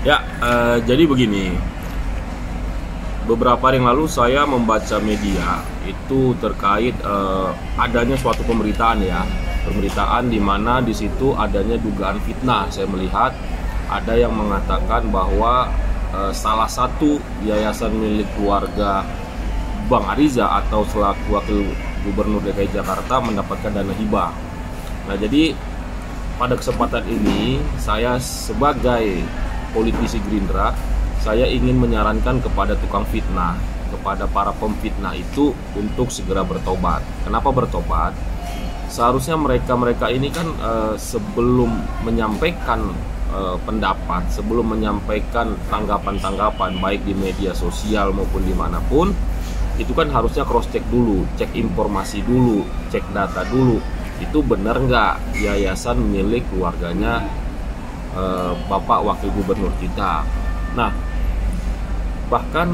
Ya, jadi begini. Beberapa hari yang lalu saya membaca media itu terkait adanya suatu pemberitaan ya, pemberitaan di mana di situ adanya dugaan fitnah. Saya melihat ada yang mengatakan bahwa salah satu yayasan milik keluarga Bang Ariza atau selaku wakil gubernur DKI Jakarta mendapatkan dana hibah. Nah, jadi pada kesempatan ini saya sebagai politisi Gerindra, saya ingin menyarankan kepada tukang fitnah, kepada para pemfitnah itu untuk segera bertobat. Kenapa bertobat? Seharusnya mereka ini kan sebelum menyampaikan pendapat, sebelum menyampaikan tanggapan-tanggapan baik di media sosial maupun dimanapun, itu kan harusnya cross check dulu, cek informasi dulu, cek data dulu. Itu benar nggak yayasan milik keluarganya Bapak Wakil Gubernur kita. Nah, bahkan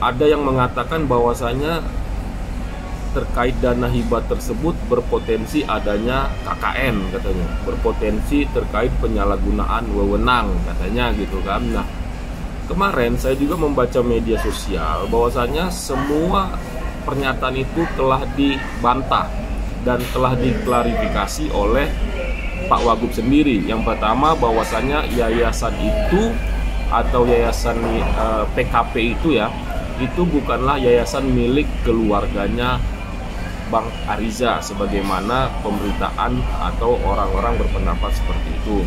ada yang mengatakan bahwasanya terkait dana hibah tersebut berpotensi adanya KKN katanya, berpotensi terkait penyalahgunaan wewenang katanya gitu kan. Nah, kemarin saya juga membaca media sosial bahwasanya semua pernyataan itu telah dibantah dan telah diklarifikasi oleh Pak Wagub sendiri. Yang pertama bahwasanya yayasan itu atau yayasan PKP itu ya, itu bukanlah yayasan milik keluarganya Bang Ariza sebagaimana pemberitaan atau orang-orang berpendapat seperti itu.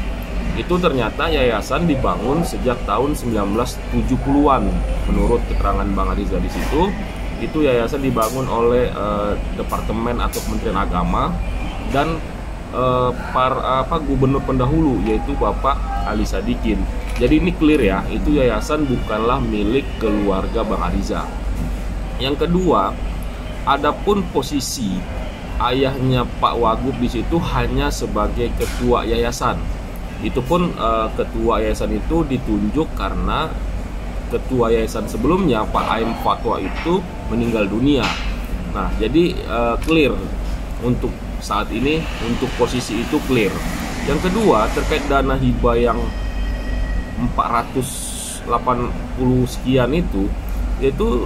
Itu ternyata yayasan dibangun sejak tahun 1970-an menurut keterangan Bang Ariza di situ. Itu yayasan dibangun oleh Departemen atau Kementerian Agama dan gubernur pendahulu yaitu Bapak Ali Sadikin. Jadi ini clear ya, itu yayasan bukanlah milik keluarga Bang Ariza. Yang kedua, adapun posisi ayahnya Pak Wagub di situ hanya sebagai ketua yayasan. Itu pun ketua yayasan itu ditunjuk karena ketua yayasan sebelumnya Pak Aim Fatwa itu meninggal dunia. Nah, jadi clear untuk saat ini, untuk posisi itu clear. Yang kedua, terkait dana hibah yang 480 sekian itu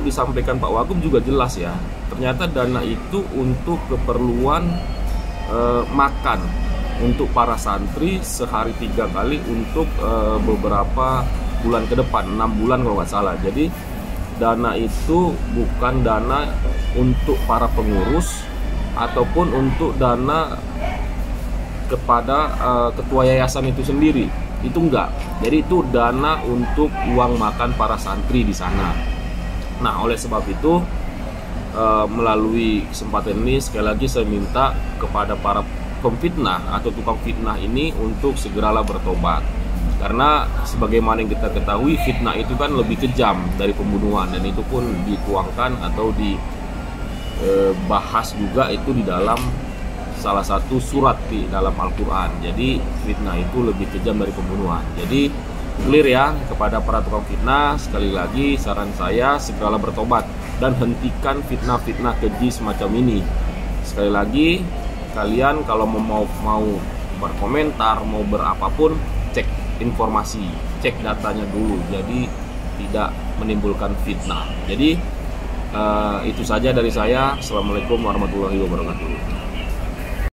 disampaikan Pak Wagub juga jelas ya. Ternyata dana itu untuk keperluan makan untuk para santri sehari 3 kali untuk beberapa bulan ke depan, 6 bulan kalau nggak salah. Jadi dana itu bukan dana untuk para pengurus ataupun untuk dana kepada ketua yayasan itu sendiri, itu enggak. Jadi itu dana untuk uang makan para santri di sana. Nah, oleh sebab itu melalui kesempatan ini sekali lagi saya minta kepada para pemfitnah atau tukang fitnah ini untuk segeralah bertobat. Karena sebagaimana yang kita ketahui, fitnah itu kan lebih kejam dari pembunuhan, dan itu pun dituangkan atau dibahas juga itu di dalam salah satu surat di dalam Al-Quran. Jadi fitnah itu lebih kejam dari pembunuhan. Jadi clear ya kepada para tukang fitnah, sekali lagi saran saya segeralah bertobat dan hentikan fitnah-fitnah keji semacam ini. Sekali lagi, kalian kalau mau berkomentar, mau berapapun, cek informasi, cek datanya dulu, jadi tidak menimbulkan fitnah. Jadi itu saja dari saya. Assalamualaikum warahmatullahi wabarakatuh.